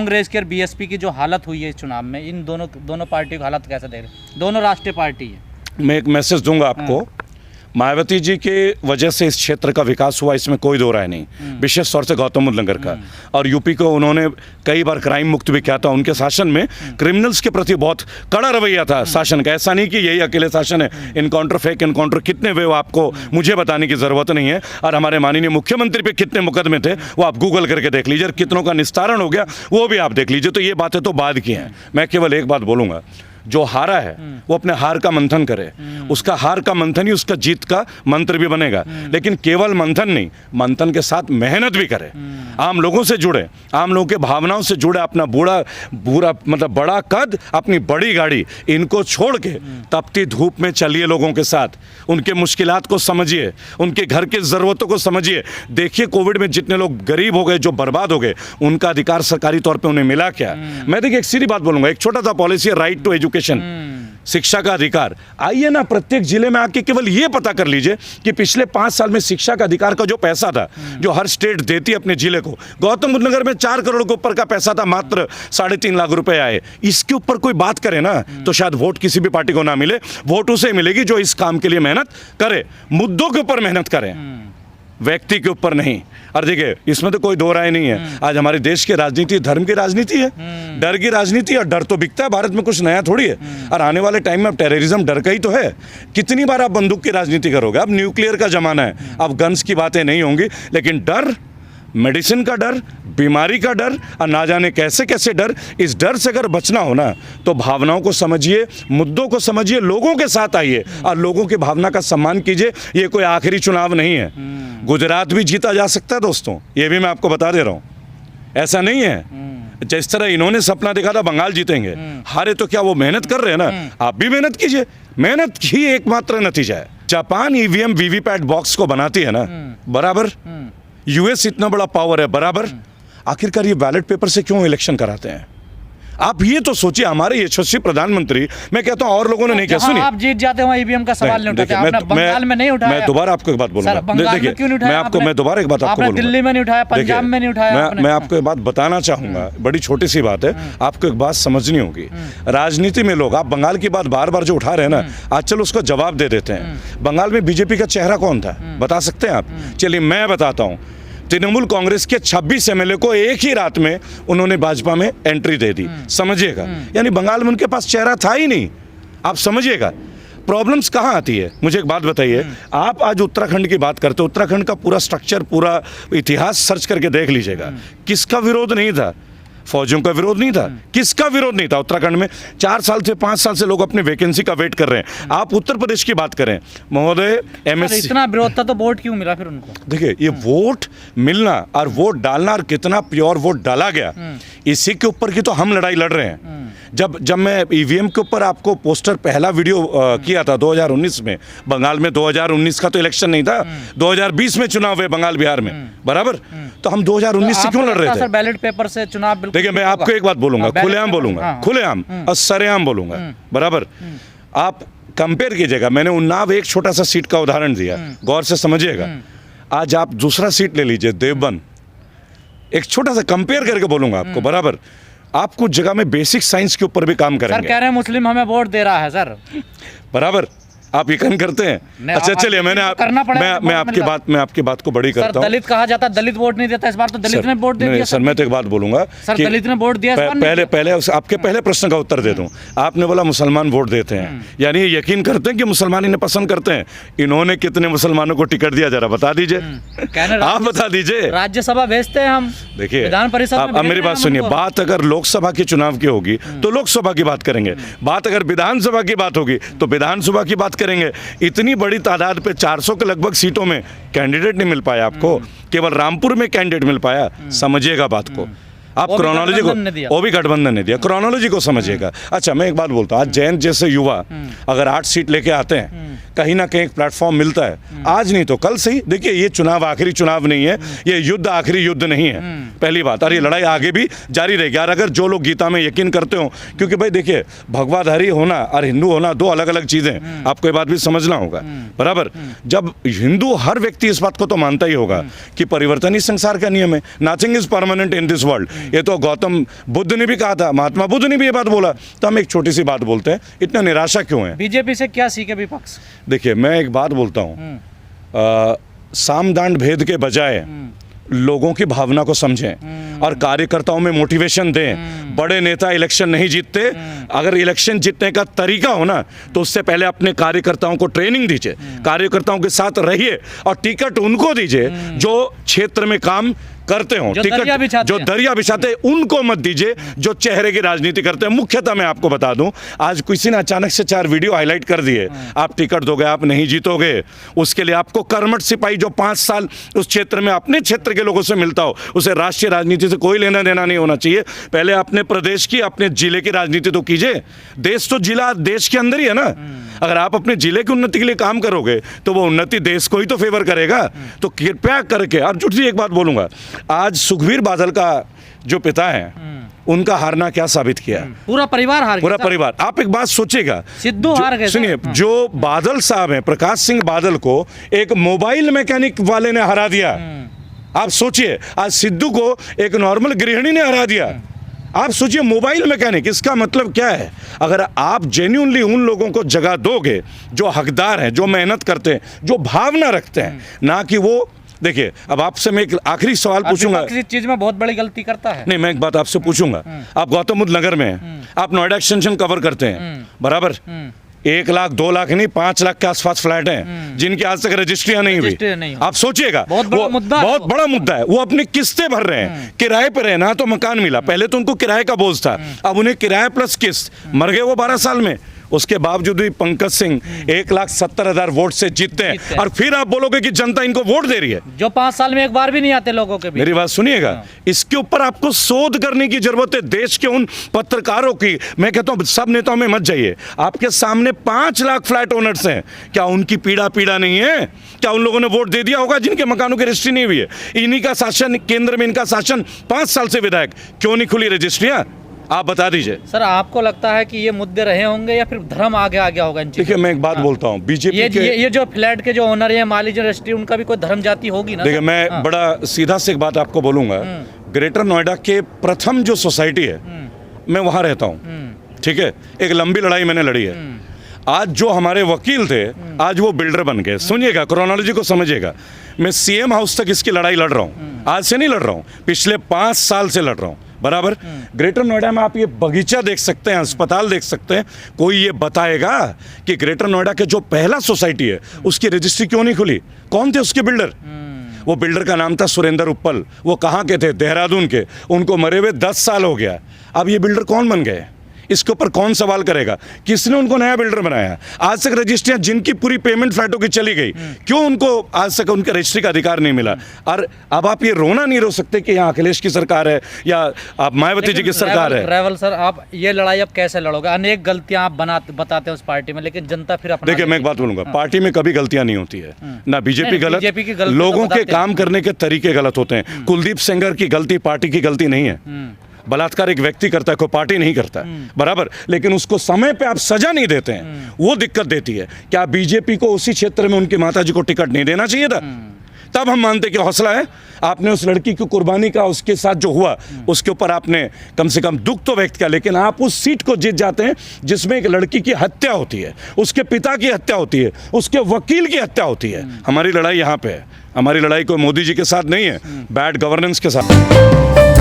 कांग्रेस की और बीएसपी की जो हालत हुई है इस चुनाव में, इन दोनों पार्टियों की हालत कैसे देख रहे हैं? दोनों राष्ट्रीय पार्टी है। मैं एक मैसेज दूंगा आपको, मायावती जी के वजह से इस क्षेत्र का विकास हुआ, इसमें कोई दो राय नहीं, विशेष तौर से गौतम बुद्ध नगर का। और यूपी को उन्होंने कई बार क्राइम मुक्त भी किया था। उनके शासन में क्रिमिनल्स के प्रति बहुत कड़ा रवैया था शासन का। ऐसा नहीं कि यही अकेले शासन है। इनकाउंटर, फेक इनकाउंटर कितने हुए वो आपको मुझे बताने की ज़रूरत नहीं है। और हमारे माननीय मुख्यमंत्री पे कितने मुकदमे थे वो आप गूगल करके देख लीजिए। कितनों का निस्तारण हो गया वो भी आप देख लीजिए। तो ये बातें तो बाद की हैं। मैं केवल एक बात बोलूँगा, जो हारा है वो अपने हार का मंथन करे। उसका हार का मंथन ही उसका जीत का मंत्र भी बनेगा। लेकिन केवल मंथन नहीं, मंथन के साथ मेहनत भी करे, आम लोगों से जुड़े, आम लोगों के भावनाओं से जुड़े। अपना बुरा मतलब बड़ा कद, अपनी बड़ी गाड़ी, इनको छोड़ के तपती धूप में चलिए लोगों के साथ। उनके मुश्किलात को समझिए, उनके घर की ज़रूरतों को समझिए। देखिए कोविड में जितने लोग गरीब हो गए, जो बर्बाद हो गए, उनका अधिकार सरकारी तौर पर उन्हें मिला क्या? मैं देखिए एक सीधी बात बोलूँगा, एक छोटा सा पॉलिसी है, राइट टू एजुकेशन, शिक्षा का अधिकार। आइए ना प्रत्येक जिले में आके केवल ये पता कर लीजिए कि पिछले 5 साल में शिक्षा का अधिकार का जो पैसा था, जो हर स्टेट देती अपने जिले को, गौतम बुद्ध नगर में 4 करोड़ के ऊपर का पैसा था, मात्र 3.5 लाख रुपए आए। इसके ऊपर कोई बात करे ना तो शायद वोट किसी भी पार्टी को ना मिले, वोट उसे मिलेगी जो इस काम के लिए मेहनत करे, मुद्दों के ऊपर मेहनत करे, व्यक्ति के ऊपर नहीं। और देखिए इसमें तो कोई दो राय नहीं है, आज हमारे देश की राजनीति धर्म की राजनीति है, डर की राजनीति। और डर तो बिकता है भारत में, कुछ नया थोड़ी है। और आने वाले टाइम में अब टेररिज्म डर का ही तो है। कितनी बार आप बंदूक की राजनीति करोगे? अब न्यूक्लियर का जमाना है, अब गन्स की बातें नहीं होंगी। लेकिन डर, मेडिसिन का डर, बीमारी का डर और ना जाने कैसे कैसे डर, इस डर से अगर बचना हो ना तो भावनाओं को समझिए, मुद्दों को समझिए, लोगों के साथ आइए और लोगों की भावना का सम्मान कीजिए। ये कोई आखिरी चुनाव नहीं है। गुजरात भी जीता जा सकता है दोस्तों, ये भी मैं आपको बता दे रहा हूँ। ऐसा नहीं है जिस तरह इन्होंने सपना देखा था बंगाल जीतेंगे, हारे तो क्या वो मेहनत कर रहे हैं ना? आप भी मेहनत कीजिए, मेहनत ही एकमात्र नतीजा है। जापान ईवीएम वीवीपैट बॉक्स को बनाती है ना, बराबर। यूएस इतना बड़ा पावर है, बराबर। आखिरकार ये बैलेट पेपर से क्यों इलेक्शन कराते हैं? आप ये तो सोचिए, हमारे यशस्वी प्रधानमंत्री, मैं कहता हूँ और लोगों ने नहीं किया। सुनिए, आप जीत जाते हो ईवीएम का सवाल नहीं उठाते, आपने बंगाल में नहीं उठाया। मैं दोबारा आपको एक बात बोलूंगा, देखिए मैं दोबारा एक बात आपको बोलूंगा, दिल्ली में नहीं उठाया, पंजाब में नहीं उठाया। मैं आपको एक बात बताना चाहूंगा, बड़ी छोटी सी बात है, आपको एक बात समझनी होगी। राजनीति में लोग, आप बंगाल की बात बार बार जो उठा रहे हैं ना, आज चलो उसका जवाब दे देते हैं। बंगाल में बीजेपी का चेहरा कौन था, बता सकते हैं आप? चलिए मैं बताता हूँ। तृणमूल कांग्रेस के 26 एमएलए को एक ही रात में उन्होंने भाजपा में एंट्री दे दी, समझिएगा। यानी बंगाल में उनके पास चेहरा था ही नहीं। आप समझिएगा प्रॉब्लम्स कहाँ आती है। मुझे एक बात बताइए, आप आज उत्तराखंड की बात करते हो, उत्तराखंड का पूरा स्ट्रक्चर, पूरा इतिहास सर्च करके देख लीजिएगा। किसका विरोध नहीं था? फौजियों का विरोध नहीं था, किसका विरोध नहीं था? उत्तराखंड में 4 साल से 5 साल से लोग अपने वैकेंसी का वेट कर रहे हैं। आप उत्तर प्रदेश की बात करें महोदय, एमएससी, इतना विरोध था तो वोट क्यों मिला फिर उनको? देखिए ये वोट मिलना और वोट डालना और कितना प्योर वोट डाला गया, इसी के ऊपर की तो हम लड़ाई लड़ रहे हैं। जब मैं ईवीएम के ऊपर आपको पोस्टर पहला वीडियो किया था 2019 में, बंगाल में 2019 का तो इलेक्शन नहीं था, 2020 में चुनाव हुए बंगाल बिहार में, बराबर। तो हम 2019 से क्यों लड़ रहे थे? बैलेट पेपर से चुनाव, देखिए मैं आपको एक बात बोलूंगा, खुलेआम बोलूंगा, खुलेआम और सरेआम बोलूंगा, बराबर। आप कंपेयर कीजिएगा, मैंने उन्नाव एक छोटा सा सीट का उदाहरण दिया, गौर से समझिएगा। आज आप दूसरा सीट ले लीजिए, देवबंद, एक छोटा सा कंपेयर करके बोलूंगा आपको, बराबर। आप कुछ जगह में बेसिक साइंस के ऊपर भी काम करेंगे। सर कह रहे हैं मुस्लिम हमें वोट दे रहा है सर, बराबर। आप यकीन करते हैं? अच्छा चलिए, मैं आपकी बात को बड़ी करता हूं। दलित कहा जाता है, दलित वोट नहीं देता, इस बार तो दलित ने वोट दे दिया। सर मैं तो एक बात बोलूंगा, सर दलित ने वोट दिया। पहले आपके पहले प्रश्न का उत्तर दे दूं। आपने बोला मुसलमान वोट देते हैं, यानी यकीन करते हैं कि मुसलमान इन्हें पसंद करते हैं। इन्होंने कितने मुसलमानों को टिकट दिया, जरा बता दीजिए, आप बता दीजिए। राज्यसभा भेजते हैं हम, देखिए विधान परिषद। अब मेरी बात सुनिए, बात अगर लोकसभा के चुनाव की होगी तो लोकसभा की बात करेंगे, बात अगर विधानसभा की बात होगी तो विधानसभा की बात करेंगे। इतनी बड़ी तादाद पे 400 के लगभग सीटों में कैंडिडेट नहीं मिल पाया आपको, केवल रामपुर में कैंडिडेट मिल पाया। समझिएगा बात को आप, क्रोनोलॉजी को, वो भी गठबंधन ने दिया, क्रोनोलॉजी को समझिएगा। अच्छा मैं एक बात बोलता हूँ, आज जैन जैसे युवा अगर 8 सीट लेके आते हैं, कहीं ना कहीं एक प्लेटफॉर्म मिलता है, आज नहीं तो कल सही। देखिए ये चुनाव आखिरी चुनाव नहीं है, ये युद्ध आखिरी युद्ध नहीं है, पहली बात। और ये लड़ाई आगे भी जारी रहेगी। और अगर जो लोग गीता में यकीन करते हो, क्योंकि भाई देखिए भगवाधारी होना और हिंदू होना दो अलग अलग चीज़ें, आपको ये बात भी समझना होगा, बराबर। जब हिंदू, हर व्यक्ति इस बात को तो मानता ही होगा कि परिवर्तन ही संसार का नियम है, nothing is permanent in this world. ये तो गौतम बुद्ध ने भी कहा था, महात्मा बुद्ध ने भी ये बात बोला। तो हम एक छोटी सी बात बोलते हैं, इतना निराशा क्यों है? बीजेपी से क्या सीखे विपक्ष? देखिए, मैं एक बात बोलता हूँ, साम दांड भेद के बजाय लोगों की भावना को समझें और कार्यकर्ताओं में मोटिवेशन दें। बड़े नेता इलेक्शन नहीं जीतते। अगर इलेक्शन जीतने का तरीका हो ना, तो उससे पहले अपने कार्यकर्ताओं को ट्रेनिंग दीजिए, कार्यकर्ताओं के साथ रहिए और टिकट उनको दीजिए जो क्षेत्र में काम करते हो। टिकट जो दरिया बिछाते हैं उनको मत दीजिए, जो चेहरे की राजनीति करते हैं। मुख्यतः मैं आपको बता दूं, आज किसी ने अचानक से 4 वीडियो हाईलाइट कर दिए, आप टिकट दोगे, आप नहीं जीतोगे। उसके लिए आपको कर्मठ सिपाही जो 5 साल उस क्षेत्र में अपने क्षेत्र के लोगों से मिलता हो, उसे राष्ट्रीय राजनीति से कोई लेना देना नहीं होना चाहिए। पहले अपने प्रदेश की, अपने जिले की राजनीति तो कीजिए। देश तो जिला देश के अंदर ही है ना। अगर आप अपने जिले की उन्नति के लिए काम करोगे तो वो उन्नति देश को ही तो फेवर करेगा। तो कृपया करके, और जुट एक बात बोलूंगा, आज सुखबीर बादल का जो पिता है, उनका हारना क्या साबित किया? पूरा परिवार हार गया। पूरा परिवार। आप एक बात सोचिएगा, सिद्धू हार गए। सुनिए, जो बादल साहब हैं, प्रकाश सिंह बादल को एक मोबाइल मैकेनिक वाले ने हरा दिया। आप सोचिए, आज सिद्धू को एक नॉर्मल गृहिणी ने हरा दिया। आप सोचिए, मोबाइल मैकेनिक। इसका मतलब क्या है? अगर आप जेन्युइनली उन लोगों को जगह दोगे जो हकदार हैं, जो मेहनत करते हैं, जो भावना रखते हैं, ना कि वो देखिए, अब आपसे मैं एक आखिरी सवाल पूछूंगा। किसी चीज में बहुत बड़ी गलती करता है। नहीं, मैं एक बात आपसे पूछूंगा। आप गौतम बुद्ध नगर में हैं, आप नोएडा एक्सटेंशन कवर करते हैं, बराबर? 1 लाख 2 लाख नहीं, 5 लाख के आसपास फ्लैट हैं जिनकी आज तक रजिस्ट्रियां नहीं हुई। आप सोचिएगा, बहुत बड़ा मुद्दा है। वो अपनी किस्तें भर रहे हैं, किराए पे रहना तो मकान मिला, पहले तो उनको किराए का बोझ था, अब उन्हें किराया प्लस किस्त, मर गए वो 12 साल में। उसके बावजूद भी पंकज सिंह 1,70,000 वोट से जीतते हैं, और फिर आप बोलोगे कि जनता इनको वोट दे रही है, जो 5 साल में एक बार भी नहीं आते लोगों के बीच। मेरी बात सुनिएगा, इसके ऊपर आपको शोध करने की जरूरत है। देश के उन पत्रकारों की, मैं कहता हूं सब नेताओं में मत जाइए। आपके सामने 5 लाख फ्लैट ओनर्स हैं, क्या उनकी पीड़ा नहीं है? क्या उन लोगों ने वोट दे दिया होगा जिनके मकानों की रजिस्ट्री नहीं हुई है? इन्हीं का शासन, केंद्र में इनका शासन, 5 साल से विधायक, क्यों नहीं खुली रजिस्ट्रियां? आप बता दीजिए। सर, आपको लगता है कि ये मुद्दे रहे होंगे या फिर धर्म आगे आ गया होगा इन चीजों? देखिए, मैं एक बात बोलता हूँ, बीजेपी ये जो फ्लैट के जो ओनर है, माली जो रजिस्ट्री, उनका भी कोई धर्म जाति होगी ना? देखिए, मैं बड़ा सीधा से एक बात आपको बोलूंगा। ग्रेटर नोएडा के प्रथम जो सोसाइटी है, मैं वहां रहता हूँ, ठीक है? एक लंबी लड़ाई मैंने लड़ी है। आज जो हमारे वकील थे, आज वो बिल्डर बन गए। सुनिएगा, क्रोनोलॉजी को समझिएगा। मैं सीएम हाउस तक इसकी लड़ाई लड़ रहा हूँ, आज से नहीं लड़ रहा हूँ, पिछले 5 साल से लड़ रहा हूँ, बराबर? ग्रेटर नोएडा में आप ये बगीचा देख सकते हैं, अस्पताल देख सकते हैं। कोई ये बताएगा कि ग्रेटर नोएडा के जो पहला सोसाइटी है, उसकी रजिस्ट्री क्यों नहीं खुली? कौन थे उसके बिल्डर? वो बिल्डर का नाम था सुरेंद्र उप्पल। वो कहाँ के थे? देहरादून के। उनको मरे हुए 10 साल हो गया। अब ये बिल्डर कौन बन गए? इसके ऊपर कौन सवाल करेगा? किसने उनको नया बिल्डर बनाया? आज तक रजिस्ट्रियां जिनकी पूरी पेमेंट फ्लैटों की चली गई, क्यों उनको आज तक उनके रजिस्ट्री का अधिकार नहीं मिला? और अब आप ये रोना नहीं रो सकते कि यहाँ अखिलेश की सरकार है या आप मायावती जी की सरकार है। रेवल सर, आप ये लड़ाई अब कैसे लड़ोगे? अनेक गलतियां आप बताते हैं उस पार्टी में, लेकिन जनता फिर अपना। देखिए, मैं एक बात बोलूंगा, पार्टी में कभी गलतियां नहीं होती है ना। बीजेपी गलत, लोगों के काम करने के तरीके गलत होते हैं। कुलदीप सेंगर की गलती पार्टी की गलती नहीं है। बलात्कार एक व्यक्ति करता है, कोई पार्टी नहीं करता, बराबर? लेकिन उसको समय पे आप सजा नहीं देते हैं, वो दिक्कत देती है। क्या बीजेपी को उसी क्षेत्र में उनकी माताजी को टिकट नहीं देना चाहिए था? तब हम मानते कि हौसला है। आपने उस लड़की की कुर्बानी का, उसके साथ जो हुआ, उसके ऊपर आपने कम से कम दुख तो व्यक्त किया, लेकिन आप उस सीट को जीत जाते हैं जिसमें एक लड़की की हत्या होती है, उसके पिता की हत्या होती है, उसके वकील की हत्या होती है। हमारी लड़ाई यहाँ पे है। हमारी लड़ाई कोई मोदी जी के साथ नहीं है, बैड गवर्नेंस के साथ।